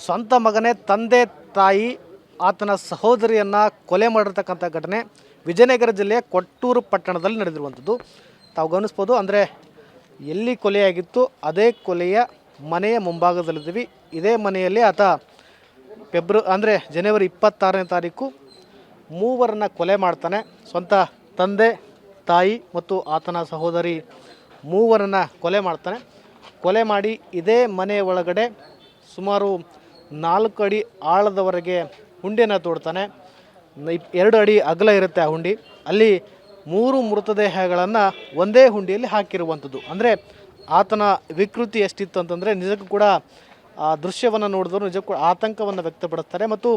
ಸ್ವಂತ ಮಗನೇ ತಂದೆ ತಾಯಿ ಆತನ ಸಹೋದರಿಯನ್ನು ಕೊಲೆ ಮಾಡಿರ್ತಕ್ಕಂಥ ಘಟನೆ ವಿಜಯನಗರ ಜಿಲ್ಲೆಯ ಕೊಟ್ಟೂರು ಪಟ್ಟಣದಲ್ಲಿ ನಡೆದಿರುವಂಥದ್ದು. ತಾವು ಗಮನಿಸ್ಬೋದು. ಅಂದರೆ ಎಲ್ಲಿ ಕೊಲೆಯಾಗಿತ್ತು ಅದೇ ಕೊಲೆಯ ಮನೆಯ ಮುಂಭಾಗದಲ್ಲಿದ್ದೀವಿ. ಇದೇ ಮನೆಯಲ್ಲಿ ಆತ ಜನವರಿ 26ನೇ ತಾರೀಕು ಮೂವರನ್ನು ಕೊಲೆ ಮಾಡ್ತಾನೆ. ಸ್ವಂತ ತಂದೆ ತಾಯಿ ಮತ್ತು ಆತನ ಸಹೋದರಿ ಮೂವರನ್ನು ಕೊಲೆ ಮಾಡ್ತಾನೆ. ಕೊಲೆ ಮಾಡಿ ಇದೇ ಮನೆಯ ಒಳಗಡೆ ಸುಮಾರು 4 ಅಡಿ ಆಳದವರೆಗೆ ಹುಂಡಿಯನ್ನು ತೋಡ್ತಾನೆ. 2 ಅಡಿ ಅಗಲ ಇರುತ್ತೆ ಆ ಹುಂಡಿ. ಅಲ್ಲಿ 3 ಮೃತದೇಹಗಳನ್ನು ಒಂದೇ ಹುಂಡಿಯಲ್ಲಿ ಹಾಕಿರುವಂಥದ್ದು. ಅಂದರೆ ಆತನ ವಿಕೃತಿ ಎಷ್ಟಿತ್ತು ಅಂತಂದರೆ ನಿಜಕ್ಕೂ ಕೂಡ ಆ ದೃಶ್ಯವನ್ನು ನೋಡಿದವರು ನಿಜಕ್ಕೂ ಆತಂಕವನ್ನು ವ್ಯಕ್ತಪಡಿಸ್ತಾರೆ. ಮತ್ತು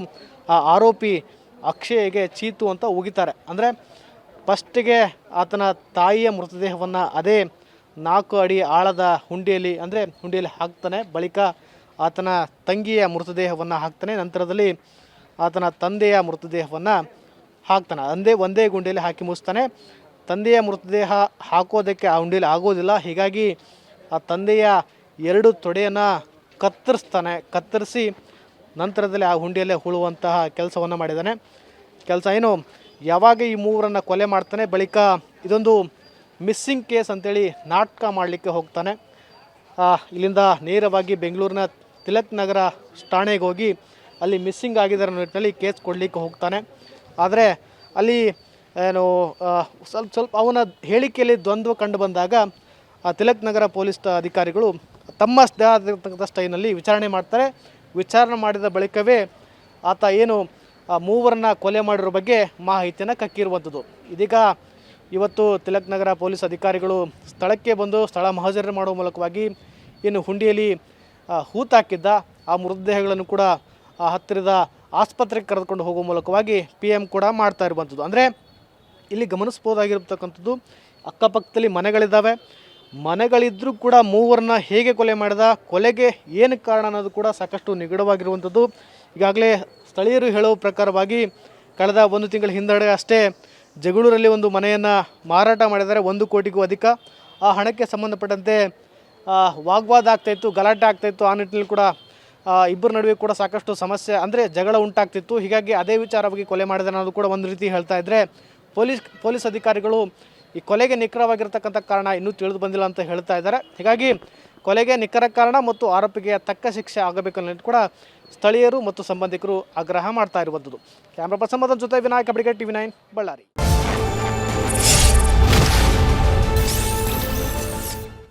ಆ ಆರೋಪಿ ಅಕ್ಷಯ್ಗೆ ಚೀತು ಅಂತ ಉಗಿತಾರೆ. ಅಂದರೆ ಫಸ್ಟಿಗೆ ಆತನ ತಾಯಿಯ ಮೃತದೇಹವನ್ನು ಅದೇ 4 ಅಡಿ ಆಳದ ಹುಂಡಿಯಲ್ಲಿ ಹಾಕ್ತಾನೆ. ಬಳಿಕ ಆತನ ತಂಗಿಯ ಮೃತದೇಹವನ್ನು ಹಾಕ್ತಾನೆ. ನಂತರದಲ್ಲಿ ಆತನ ತಂದೆಯ ಮೃತದೇಹವನ್ನು ಹಾಕ್ತಾನೆ. ಒಂದೇ ಗುಂಡಿಯಲ್ಲಿ ಹಾಕಿ ಮುಗಿಸ್ತಾನೆ. ತಂದೆಯ ಮೃತದೇಹ ಹಾಕೋದಕ್ಕೆ ಆ ಹುಂಡಿಯಲ್ಲಿ ಆಗೋದಿಲ್ಲ. ಹೀಗಾಗಿ ಆ ತಂದೆಯ 2 ತೊಡೆಯನ್ನು ಕತ್ತರಿಸಿ ನಂತರದಲ್ಲಿ ಆ ಹುಂಡಿಯಲ್ಲೇ ಹೂಳುವಂತಹ ಕೆಲಸವನ್ನು ಮಾಡಿದ್ದಾನೆ. ಯಾವಾಗ ಈ ಮೂವರನ್ನು ಕೊಲೆ ಮಾಡ್ತಾನೆ, ಬಳಿಕ ಇದೊಂದು ಮಿಸ್ಸಿಂಗ್ ಕೇಸ್ ಅಂತೇಳಿ ನಾಟಕ ಮಾಡಲಿಕ್ಕೆ ಹೋಗ್ತಾನೆ. ಇಲ್ಲಿಂದ ನೇರವಾಗಿ ಬೆಂಗಳೂರಿನ ತಿಲಕ್ ನಗರ ಠಾಣೆಗೆ ಹೋಗಿ ಅಲ್ಲಿ ಮಿಸ್ಸಿಂಗ್ ಆಗಿದ್ದರ ನಿಟ್ಟಿನಲ್ಲಿ ಕೇಸ್ ಕೊಡಲಿಕ್ಕೆ ಹೋಗ್ತಾನೆ. ಆದರೆ ಅಲ್ಲಿ ಸ್ವಲ್ಪ ಅವನ ಹೇಳಿಕೆಯಲ್ಲಿ ದ್ವಂದ್ವ ಕಂಡು ಬಂದಾಗ ಆ ತಿಲಕ್ ನಗರ ಪೊಲೀಸ್ ಅಧಿಕಾರಿಗಳು ತಮ್ಮದೇ ಆಗಿರ್ತಕ್ಕಂಥ ಸ್ಟೈಲ್ನಲ್ಲಿ ವಿಚಾರಣೆ ಮಾಡ್ತಾರೆ. ವಿಚಾರಣೆ ಮಾಡಿದ ಬಳಿಕವೇ ಆತ ಆ ಮೂವರನ್ನು ಕೊಲೆ ಮಾಡಿರೋ ಬಗ್ಗೆ ಮಾಹಿತಿಯನ್ನು ಕಕ್ಕಿರುವಂಥದ್ದು. ಇದೀಗ ಇವತ್ತು ತಿಲಕ್ ನಗರ ಪೊಲೀಸ್ ಅಧಿಕಾರಿಗಳು ಸ್ಥಳಕ್ಕೆ ಬಂದು ಸ್ಥಳ ಮಹಜರು ಮಾಡುವ ಮೂಲಕವಾಗಿ ಹುಂಡಿಯಲ್ಲಿ ಹೂತಾಕಿದ್ದ ಆ ಮೃತದೇಹಗಳನ್ನು ಕೂಡ ಹತ್ತಿರದ ಆಸ್ಪತ್ರೆಗೆ ಕರೆದುಕೊಂಡು ಹೋಗುವ ಮೂಲಕವಾಗಿ PM ಕೂಡ ಮಾಡ್ತಾ ಇರುವಂಥದ್ದು. ಅಂದರೆ ಇಲ್ಲಿ ಗಮನಿಸ್ಬೋದಾಗಿರ್ತಕ್ಕಂಥದ್ದು, ಅಕ್ಕಪಕ್ಕದಲ್ಲಿ ಮನೆಗಳಿದ್ದರೂ ಕೂಡ ಮೂವರನ್ನ ಹೇಗೆ ಕೊಲೆ ಮಾಡಿದ, ಕೊಲೆಗೆ ಏನು ಕಾರಣ ಅನ್ನೋದು ಕೂಡ ಸಾಕಷ್ಟು ನಿಗೂಢವಾಗಿರುವಂಥದ್ದು. ಈಗಾಗಲೇ ಸ್ಥಳೀಯರು ಹೇಳುವ ಪ್ರಕಾರವಾಗಿ ಕಳೆದ 1 ತಿಂಗಳ ಹಿಂದಡೆ ಅಷ್ಟೇ ಜಗಳೂರಲ್ಲಿ ಒಂದು ಮನೆಯನ್ನು ಮಾರಾಟ ಮಾಡಿದ್ದಾರೆ. 1 ಕೋಟಿಗೂ ಅಧಿಕ. ಆ ಹಣಕ್ಕೆ ಸಂಬಂಧಪಟ್ಟಂತೆ ವಾಗ್ವಾದ ಆಗ್ತಾಯಿತ್ತು, ಗಲಾಟೆ ಆಗ್ತಾಯಿತ್ತು. ಆ ನಿಟ್ಟಿನಲ್ಲಿ ಕೂಡ ಇಬ್ಬರ ನಡುವೆ ಕೂಡ ಸಾಕಷ್ಟು ಸಮಸ್ಯೆ ಜಗಳ ಉಂಟಾಗ್ತಿತ್ತು. ಹೀಗಾಗಿ ಅದೇ ವಿಚಾರವಾಗಿ ಕೊಲೆ ಮಾಡಿದ ಅನ್ನೋದು ಕೂಡ ಒಂದು ರೀತಿ ಹೇಳ್ತಾ ಇದ್ದರೆ, ಪೊಲೀಸ್ ಅಧಿಕಾರಿಗಳು ಈ ಕೊಲೆಗೆ ನಿಖರವಾಗಿರ್ತಕ್ಕಂಥ ಕಾರಣ ಇನ್ನೂ ತಿಳಿದು ಬಂದಿಲ್ಲ ಅಂತ ಹೇಳ್ತಾ ಇದ್ದಾರೆ. ಹೀಗಾಗಿ ಕೊಲೆಗೆ ನಿಖರ ಕಾರಣ ಮತ್ತು ಆರೋಪಿಗೆ ತಕ್ಕ ಶಿಕ್ಷೆ ಆಗಬೇಕನ್ನೋದು ಕೂಡ ಸ್ಥಳೀಯರು ಮತ್ತು ಸಂಬಂಧಿಕರು ಆಗ್ರಹ ಮಾಡ್ತಾ ಇರುವಂಥದ್ದು. ಕ್ಯಾಮ್ರಾ ಪರ್ಸನ್ ಜೊತೆ ವಿನಾಯಕ್ ಅಬ್ಡಿಗೆ TV9 ಬಳ್ಳಾರಿ.